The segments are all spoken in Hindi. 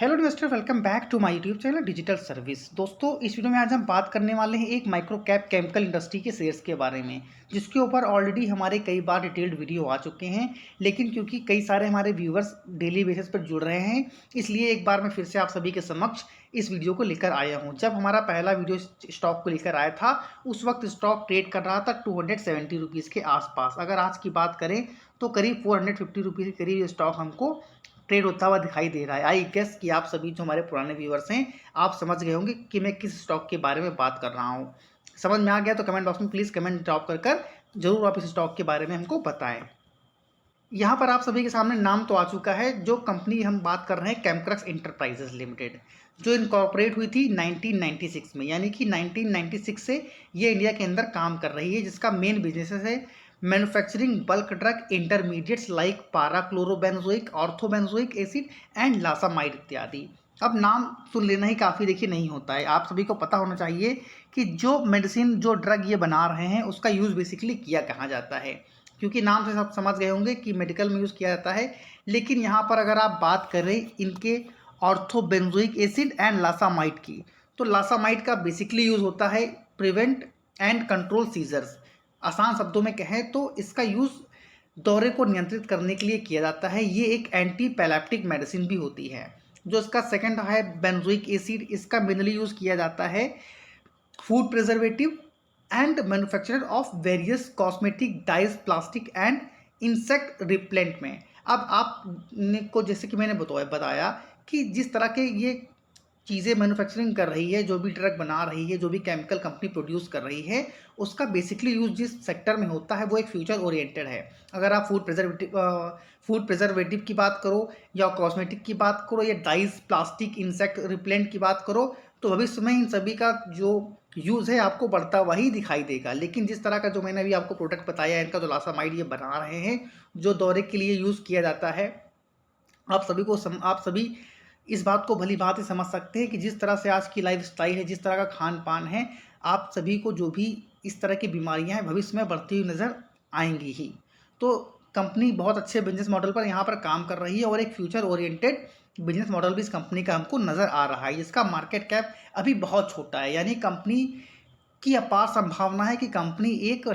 Hello investor, welcome back to my YouTube channel digital service. दोस्तों, इस वीडियो में आज हम बात करने वाले हैं एक माइक्रो कैप केमिकल इंडस्ट्री के शेयर्स के बारे में, जिसके ऊपर ऑलरेडी हमारे कई बार डिटेल्ड वीडियो आ चुके हैं। लेकिन क्योंकि कई सारे हमारे व्यूवर्स डेली बेसिस पर जुड़ रहे हैं, इसलिए एक बार मैं फिर से आप सभी के समक्ष इस वीडियो को लेकर आया हूँ। जब हमारा पहला वीडियो स्टॉक को लेकर आया था, उस वक्त स्टॉक ट्रेड कर रहा था 270 रुपीज़ के आसपास। अगर आज की बात करें तो करीब 450 रुपीज़ के करीब ये स्टॉक हमको ट्रेड होता हुआ दिखाई दे रहा है। आई गेस कि आप सभी जो हमारे पुराने व्यूअर्स हैं, आप समझ गए होंगे कि मैं किस स्टॉक के बारे में बात कर रहा हूँ। समझ में आ गया तो कमेंट बॉक्स में प्लीज़ कमेंट ड्रॉप कर जरूर आप इस स्टॉक के बारे में हमको बताएं। यहाँ पर आप सभी के सामने नाम तो आ चुका है। जो कंपनी हम बात कर रहे हैं, कैमक्रक्स इंटरप्राइजेज लिमिटेड, जो इनकॉर्पोरेट हुई थी 1996 में, यानी कि 1996 से ये इंडिया के अंदर काम कर रही है, जिसका मेन बिजनेस है manufacturing bulk drug intermediates like parachlorobenzoic, orthobenzoic acid and lasamide इत्यादि। अब नाम सुन लेना ही काफ़ी देखिए नहीं होता है, आप सभी को पता होना चाहिए कि जो मेडिसिन जो ड्रग ये बना रहे हैं उसका यूज़ बेसिकली किया कहाँ जाता है। क्योंकि नाम से सब समझ गए होंगे कि मेडिकल में यूज़ किया जाता है। लेकिन यहाँ पर अगर आप बात करें इनके ऑर्थोबेंजोइक एसिड एंड लासामाइड की, तो लासामाइड का बेसिकली यूज़ होता है प्रिवेंट एंड कंट्रोल सीजर्स। आसान शब्दों में कहें तो इसका यूज़ दौरे को नियंत्रित करने के लिए किया जाता है। ये एक एंटी पैलेप्टिक मेडिसिन भी होती है। जो इसका सेकंड है बेंजोइक एसिड, इसका मेनली यूज़ किया जाता है food preservative and manufacturer of various cosmetic dyes, plastic and insect repellent में। अब आपने को जैसे कि मैंने बताया कि जिस तरह के ये चीज़ें मैन्युफैक्चरिंग कर रही है, जो भी ड्रग बना रही है, जो भी केमिकल कंपनी प्रोड्यूस कर रही है, उसका बेसिकली यूज जिस सेक्टर में होता है वो एक फ्यूचर ओरिएंटेड है। अगर आप फूड प्रिजर्वेटिव की बात करो, या कॉस्मेटिक की बात करो, या डाइज, प्लास्टिक, इंसेक्ट रिपेलेंट की बात करो, तो भविष्य में इन सभी का जो यूज़ है आपको बढ़ता हुआ ही दिखाई देगा। लेकिन जिस तरह का जो मैंने अभी आपको प्रोडक्ट बताया, इनका जो लासामाइड ये बना रहे हैं, जो दौरे के लिए यूज़ किया जाता है, आप सभी इस बात को भली भांति समझ सकते हैं कि जिस तरह से आज की लाइफ स्टाइल है, जिस तरह का खान पान है, आप सभी को जो भी इस तरह की बीमारियां हैं भविष्य में बढ़ती हुई नज़र आएंगी ही। तो कंपनी बहुत अच्छे बिजनेस मॉडल पर यहाँ पर काम कर रही है, और एक फ्यूचर ओरिएंटेड बिजनेस मॉडल भी इस कंपनी का हमको नज़र आ रहा है, जिसका मार्केट कैप अभी बहुत छोटा है। यानी कंपनी की अपार संभावना है कि कंपनी एक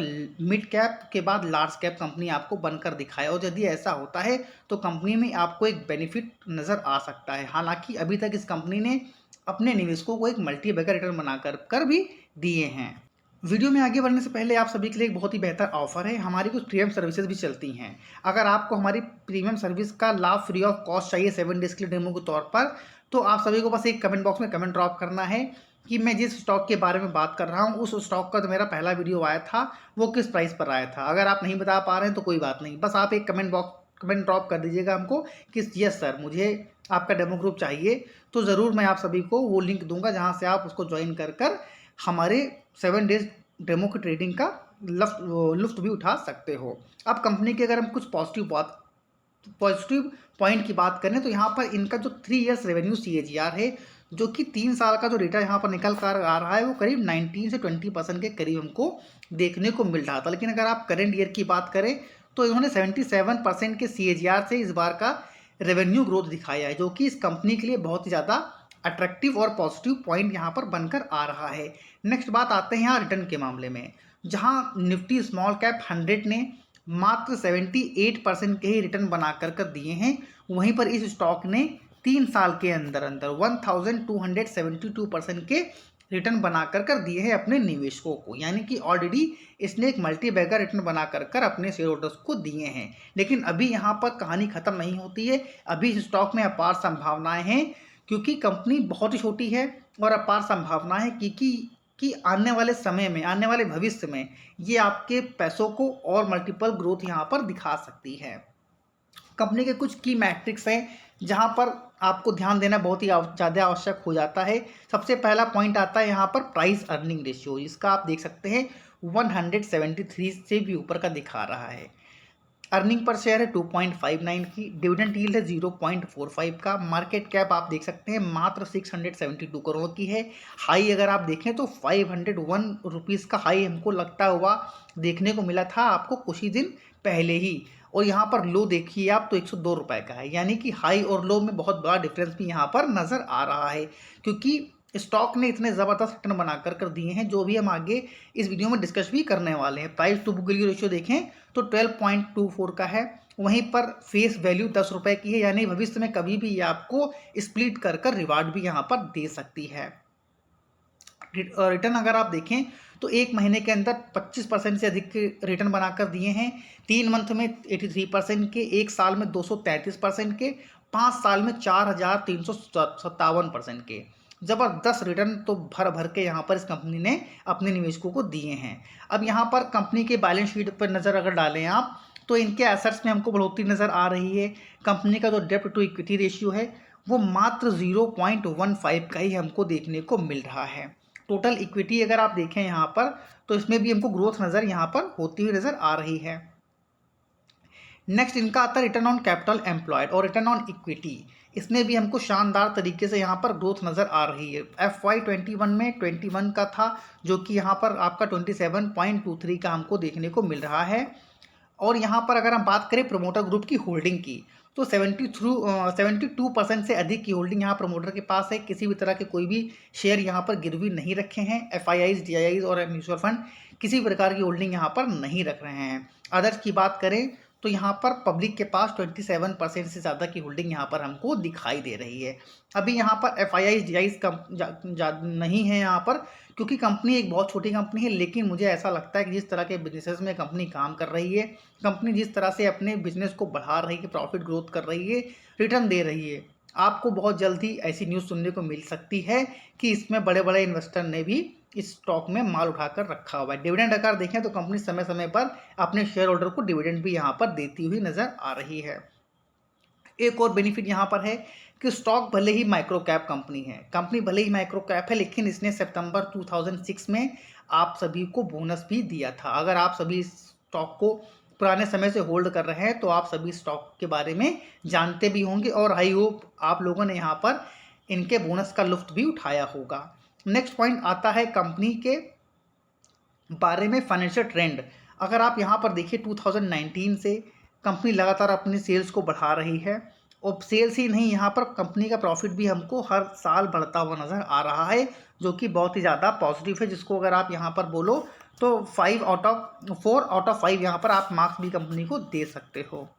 मिड कैप के बाद लार्ज कैप कंपनी आपको बनकर दिखाए, और यदि ऐसा होता है तो कंपनी में आपको एक बेनिफिट नज़र आ सकता है। हालांकि अभी तक इस कंपनी ने अपने निवेशकों को एक मल्टी बैगर रिटर्न बनाकर भी दिए हैं। वीडियो में आगे बढ़ने से पहले आप सभी के लिए एक बहुत ही बेहतर ऑफर है। हमारी कुछ प्रीमियम सर्विसेज भी चलती हैं। अगर आपको हमारी प्रीमियम सर्विस का लाभ फ्री ऑफ कॉस्ट चाहिए 7 डेज के लिए डेमो के तौर पर, तो आप सभी को बस एक कमेंट बॉक्स में कमेंट ड्रॉप करना है कि मैं जिस स्टॉक के बारे में बात कर रहा हूँ, उस स्टॉक का जो मेरा पहला वीडियो आया था वो किस प्राइस पर आया था। अगर आप नहीं बता पा रहे हैं तो कोई बात नहीं, बस आप एक कमेंट ड्रॉप कर दीजिएगा हमको कि यस सर, मुझे आपका डेमो ग्रुप चाहिए। तो ज़रूर मैं आप सभी को वो लिंक दूंगा जहाँ से आप उसको ज्वाइन कर हमारे 7 डेज डेमो की ट्रेडिंग का लुफ्त भी उठा सकते हो। अब कंपनी के अगर हम कुछ पॉजिटिव पॉइंट की बात करें, तो यहाँ पर इनका जो 3 ईयर्स रेवेन्यू CAGR है, जो कि 3 साल का जो डेटा यहाँ पर निकल कर आ रहा है, वो करीब 19 से 20% के करीब हमको देखने को मिल रहा था। लेकिन अगर आप करेंट ईयर की बात करें तो इन्होंने 77% के CAGR से इस बार का रेवेन्यू ग्रोथ दिखाया है, जो कि इस कंपनी के लिए बहुत ही ज़्यादा अट्रैक्टिव और पॉजिटिव पॉइंट यहाँ पर बनकर आ रहा है। नेक्स्ट बात आते हैं यहाँ रिटर्न के मामले में, जहाँ निफ्टी स्मॉल कैप 100 ने मात्र 78% के ही रिटर्न बना कर दिए हैं, वहीं पर इस स्टॉक ने 3 साल के अंदर अंदर 1272% के रिटर्न बना कर दिए हैं अपने निवेशकों को। यानी कि ऑलरेडी इसने एक मल्टी बैगर रिटर्न बना कर अपने शेयर होल्डर्स को दिए हैं। लेकिन अभी यहाँ पर कहानी खत्म नहीं होती है। अभी इस स्टॉक में अपार संभावनाएं हैं, क्योंकि कंपनी बहुत ही छोटी है, और अपार संभावना है कि आने वाले समय में, आने वाले भविष्य में ये आपके पैसों को और मल्टीपल ग्रोथ यहाँ पर दिखा सकती है। कंपनी के कुछ की मैट्रिक्स हैं जहाँ पर आपको ध्यान देना बहुत ही ज़्यादा आवश्यक हो जाता है। सबसे पहला पॉइंट आता है यहाँ पर प्राइस अर्निंग रेशियो। इसका आप देख सकते हैं 173 से भी ऊपर का दिखा रहा है। अर्निंग पर शेयर है 2.59 की, डिविडेंड यील्ड है 0.45 का, मार्केट कैप आप देख सकते हैं मात्र 672 करोड़ की है। हाई अगर आप देखें तो 501 रुपीज़ का हाई हमको लगता हुआ देखने को मिला था आपको कुछ ही दिन पहले ही, और यहाँ पर लो देखिए आप तो 102 रुपये का है, यानी कि हाई और लो में बहुत बड़ा डिफरेंस भी यहाँ पर नज़र आ रहा है, क्योंकि स्टॉक ने इतने ज़बरदस्त रिटर्न बनाकर कर दिए हैं, जो भी हम आगे इस वीडियो में डिस्कस भी करने वाले हैं। Price to book value ratio देखें तो 12.24 का है, वहीं पर फेस वैल्यू 10 रुपये की है, यानी भविष्य में कभी भी ये आपको स्प्लिट कर कर रिवार्ड भी यहाँ पर दे सकती है। रिटर्न अगर आप देखें तो एक महीने के अंदर 25% से अधिक के रिटर्न बनाकर दिए हैं, 3 मंथ में 83% के, एक साल में 233% के, 5 साल में 4357% के। ज़बरदस्त रिटर्न तो भर भर के यहाँ पर इस कंपनी ने अपने निवेशकों को दिए हैं। अब यहाँ पर कंपनी के बैलेंस शीट पर नज़र अगर डालें आप तो इनके एसेट्स में हमको बढ़ोतरी नज़र आ रही है। कंपनी का जो डेब्ट टू इक्विटी रेशियो है वो मात्र 0.15 का ही हमको देखने को मिल रहा है। टोटल इक्विटी अगर आप देखें यहाँ पर तो इसमें भी हमको ग्रोथ नज़र यहाँ पर होती हुई नज़र आ रही है। नेक्स्ट इनका आता है रिटर्न ऑन कैपिटल एम्प्लॉयड और रिटर्न ऑन इक्विटी, इसमें भी हमको शानदार तरीके से यहाँ पर ग्रोथ नज़र आ रही है। FY21 में 21 का था, जो कि यहाँ पर आपका 27.23 का हमको देखने को मिल रहा है। और यहाँ पर अगर हम बात करें प्रमोटर ग्रुप की होल्डिंग की तो 72% से अधिक की होल्डिंग यहाँ प्रमोटर के पास है। किसी भी तरह के कोई भी शेयर यहाँ पर गिरवी नहीं रखे हैं। FIIs, DIIs और म्यूचुअल फंड किसी प्रकार की होल्डिंग यहाँ पर नहीं रख रहे हैं। अदर्स की बात करें तो यहाँ पर पब्लिक के पास 27% से ज़्यादा की होल्डिंग यहाँ पर हमको दिखाई दे रही है। अभी यहाँ पर FIIs, DIIs नहीं है यहाँ पर, क्योंकि कंपनी एक बहुत छोटी कंपनी है। लेकिन मुझे ऐसा लगता है कि जिस तरह के बिजनेसेस में कंपनी काम कर रही है, कंपनी जिस तरह से अपने बिजनेस को बढ़ा रही है, प्रॉफिट ग्रोथ कर रही है, रिटर्न दे रही है, आपको बहुत जल्दी ऐसी न्यूज़ सुनने को मिल सकती है कि इसमें बड़े बड़े इन्वेस्टर ने भी इस स्टॉक में माल उठाकर रखा हुआ है। डिविडेंड अगर देखें तो कंपनी समय समय पर अपने शेयर होल्डर को डिविडेंड भी यहाँ पर देती हुई नज़र आ रही है। एक और बेनिफिट यहाँ पर है कि स्टॉक भले ही माइक्रो कैप कंपनी है, कंपनी भले ही माइक्रो कैप है, लेकिन इसने सितंबर 2006 में आप सभी को बोनस भी दिया था। अगर आप सभी स्टॉक को पुराने समय से होल्ड कर रहे हैं तो आप सभी स्टॉक के बारे में जानते भी होंगे और आई होप आप लोगों ने यहाँ पर इनके बोनस का लुत्फ भी उठाया होगा। नेक्स्ट पॉइंट आता है कंपनी के बारे में फाइनेंशियल ट्रेंड। अगर आप यहाँ पर देखिए 2019 से कंपनी लगातार अपनी सेल्स को बढ़ा रही है और सेल्स ही नहीं, यहाँ पर कंपनी का प्रॉफिट भी हमको हर साल बढ़ता हुआ नज़र आ रहा है, जो कि बहुत ही ज़्यादा पॉजिटिव है। जिसको अगर आप यहाँ पर बोलो तो 4 आउट ऑफ 5 यहाँ पर आप मार्क्स भी कंपनी को दे सकते हो।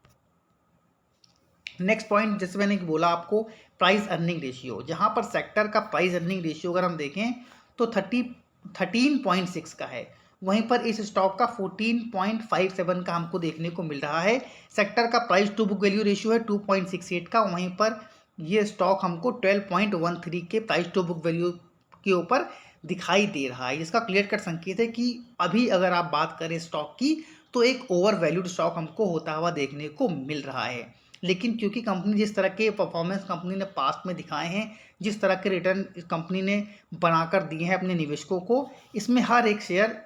नेक्स्ट पॉइंट जैसे मैंने बोला आपको, प्राइस अर्निंग रेशियो, जहाँ पर सेक्टर का प्राइस अर्निंग रेशियो अगर हम देखें तो 13.6 का है, वहीं पर इस स्टॉक का 14.57 का हमको देखने को मिल रहा है। सेक्टर का price to book value ratio है 2.68 का, वहीं पर ये स्टॉक हमको 12.13 के प्राइस टू बुक वैल्यू के ऊपर दिखाई दे रहा है। इसका क्लियर कट संकेत है कि अभी अगर आप बात करें स्टॉक की तो एक ओवर वैल्यूड स्टॉक हमको होता हुआ देखने को मिल रहा है। लेकिन क्योंकि कंपनी जिस तरह के परफॉर्मेंस कंपनी ने पास्ट में दिखाए हैं, जिस तरह के रिटर्न कंपनी ने बनाकर दिए हैं अपने निवेशकों को, इसमें हर एक शेयर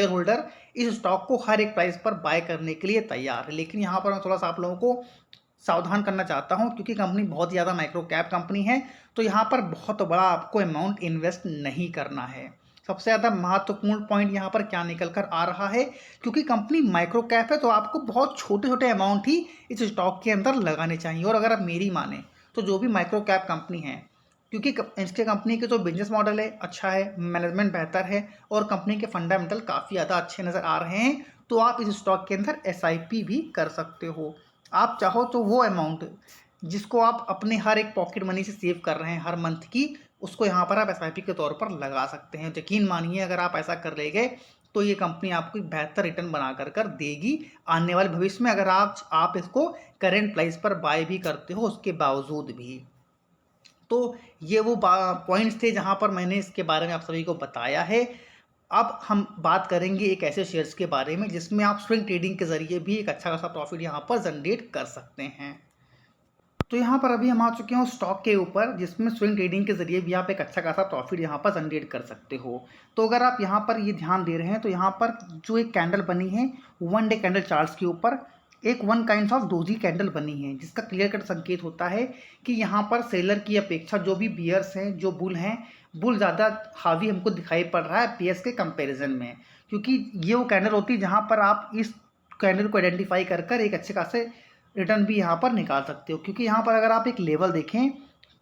होल्डर इस स्टॉक को हर एक प्राइस पर बाय करने के लिए तैयार है। लेकिन यहाँ पर मैं थोड़ा सा आप लोगों को सावधान करना चाहता हूँ, क्योंकि कंपनी बहुत ज़्यादा माइक्रो कैप कंपनी है, तो यहाँ पर बहुत बड़ा आपको अमाउंट इन्वेस्ट नहीं करना है। सबसे ज़्यादा महत्वपूर्ण पॉइंट यहाँ पर क्या निकल कर आ रहा है, क्योंकि कंपनी माइक्रो कैप है तो आपको बहुत छोटे छोटे अमाउंट ही इस स्टॉक के अंदर लगाने चाहिए। और अगर आप मेरी माने तो जो भी माइक्रो कैप कंपनी है, क्योंकि इसके कंपनी के जो बिजनेस मॉडल है अच्छा है, मैनेजमेंट बेहतर है और कंपनी के फंडामेंटल काफ़ी ज़्यादा अच्छे नज़र आ रहे हैं, तो आप इस स्टॉक के अंदर SIP भी कर सकते हो। आप चाहो तो वो अमाउंट जिसको आप अपने हर एक पॉकेट मनी से सेव कर रहे हैं हर मंथ की, उसको यहाँ पर आप SIP के तौर पर लगा सकते हैं। यकीन मानिए अगर आप ऐसा कर ले गए तो ये कंपनी आपको एक बेहतर रिटर्न बना कर देगी आने वाले भविष्य में, अगर आप इसको करेंट प्राइस पर बाय भी करते हो उसके बावजूद भी। तो ये वो पॉइंट्स थे जहाँ पर मैंने इसके बारे में आप सभी को बताया है। अब हम बात करेंगे एक ऐसे शेयर्स के बारे में जिसमें आप स्विंग ट्रेडिंग के ज़रिए भी एक अच्छा खासा प्रॉफिट यहाँ पर जनरेट कर सकते हैं। तो यहाँ पर अभी हम आ चुके हैं उस स्टॉक के ऊपर जिसमें स्विंग ट्रेडिंग के जरिए भी आप एक अच्छा खासा प्रॉफिट यहाँ पर जनरेट कर सकते हो। तो अगर आप यहाँ पर ये ध्यान दे रहे हैं तो यहाँ पर जो एक कैंडल बनी है 1 डे कैंडल चार्ट्स के ऊपर एक one kind of doji candle बनी है, जिसका क्लियर कट संकेत होता है कि यहाँ पर सेलर की अपेक्षा जो भी बियर्स हैं, जो बुल हैं, बुल ज़्यादा हावी हमको दिखाई पड़ रहा है पेयर्स के कंपेरिजन में। क्योंकि ये वो कैंडल होती है जहाँ पर आप इस कैंडल को आइडेंटिफाई कर एक अच्छे खासे रिटर्न भी यहाँ पर निकाल सकते हो, क्योंकि यहाँ पर अगर आप एक लेवल देखें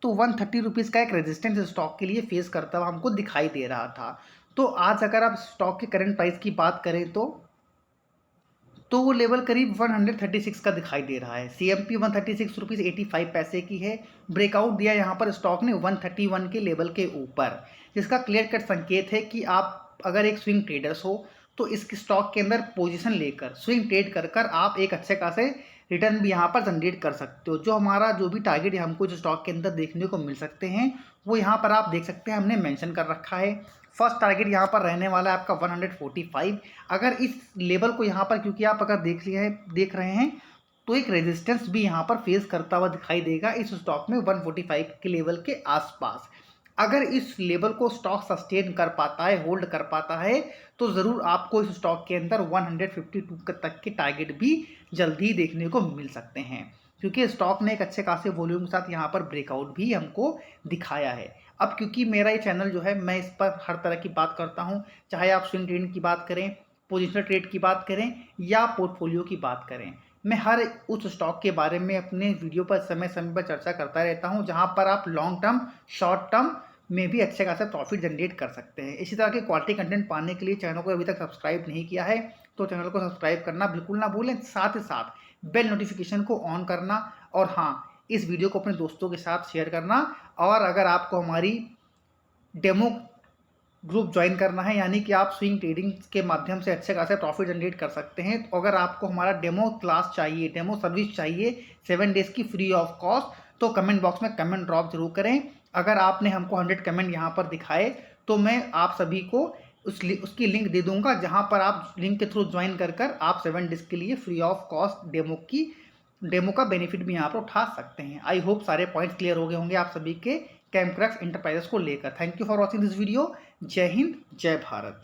तो 130 रुपीज़ का एक रेजिस्टेंस स्टॉक के लिए फेस करता हुआ हमको दिखाई दे रहा था। तो आज अगर आप स्टॉक के करंट प्राइस की बात करें तो वो लेवल करीब 136 का दिखाई दे रहा है। CMP 136 रुपीज़ 85 पैसे की है। ब्रेकआउट दिया यहाँ पर स्टॉक ने 131 के लेवल के ऊपर, जिसका क्लियर कट संकेत है कि आप अगर एक स्विंग ट्रेडर्स हो तो इस स्टॉक के अंदर पोजीशन लेकर स्विंग ट्रेड कर आप एक अच्छे खासे रिटर्न भी यहाँ पर जनरेट कर सकते हो। जो भी टारगेट हमको जो स्टॉक के अंदर देखने को मिल सकते हैं वो यहाँ पर आप देख सकते हैं, हमने मेंशन कर रखा है। फर्स्ट टारगेट यहाँ पर रहने वाला है आपका 145। अगर इस लेवल को यहाँ पर, क्योंकि आप अगर देख रहे हैं तो एक रेजिस्टेंस भी यहाँ पर फेस करता हुआ दिखाई देगा इस स्टॉक में 145 के लेवल के आसपास। अगर इस लेवल को स्टॉक सस्टेन कर पाता है, होल्ड कर पाता है, तो ज़रूर आपको इस स्टॉक के अंदर 152 तक के टारगेट भी जल्दी देखने को मिल सकते हैं, क्योंकि स्टॉक ने एक अच्छे खासे वॉल्यूम के साथ यहाँ पर ब्रेकआउट भी हमको दिखाया है। अब क्योंकि मेरा ये चैनल जो है, मैं इस पर हर तरह की बात करता हूँ, चाहे आप स्विंग ट्रेडिंग की बात करें, पोजिशनल ट्रेड की बात करें या पोर्टफोलियो की बात करें, मैं हर उस स्टॉक के बारे में अपने वीडियो पर समय समय पर चर्चा करता रहता हूं, जहां पर आप लॉन्ग टर्म, शॉर्ट टर्म में भी अच्छे खासा प्रॉफिट जनरेट कर सकते हैं। इसी तरह के क्वालिटी कंटेंट पाने के लिए चैनल को अभी तक सब्सक्राइब नहीं किया है तो चैनल को सब्सक्राइब करना बिल्कुल ना भूलें, साथ ही साथ बेल नोटिफिकेशन को ऑन करना, और हाँ, इस वीडियो को अपने दोस्तों के साथ शेयर करना। और अगर आपको हमारी डेमो ग्रुप ज्वाइन करना है, यानी कि आप स्विंग ट्रेडिंग के माध्यम से अच्छे खासे प्रॉफिट जनरेट कर सकते हैं, तो अगर आपको हमारा डेमो क्लास चाहिए, डेमो सर्विस चाहिए 7 डेज़ की फ्री ऑफ कॉस्ट, तो कमेंट बॉक्स में कमेंट ड्रॉप जरूर करें। अगर आपने हमको 100 कमेंट यहाँ पर दिखाए तो मैं आप सभी को उसकी लिंक दे दूंगा, जहाँ पर आप लिंक के थ्रू ज्वाइन कर आप 7 डेज़ के लिए फ्री ऑफ कॉस्ट डेमो का बेनिफिट भी यहाँ पर उठा सकते हैं। आई होप सारे पॉइंट्स क्लियर हो गए होंगे आप सभी के कैमक्रैक्स इंटरप्राइजेस को लेकर। Thank you for watching this video. जय हिंद, जय भारत।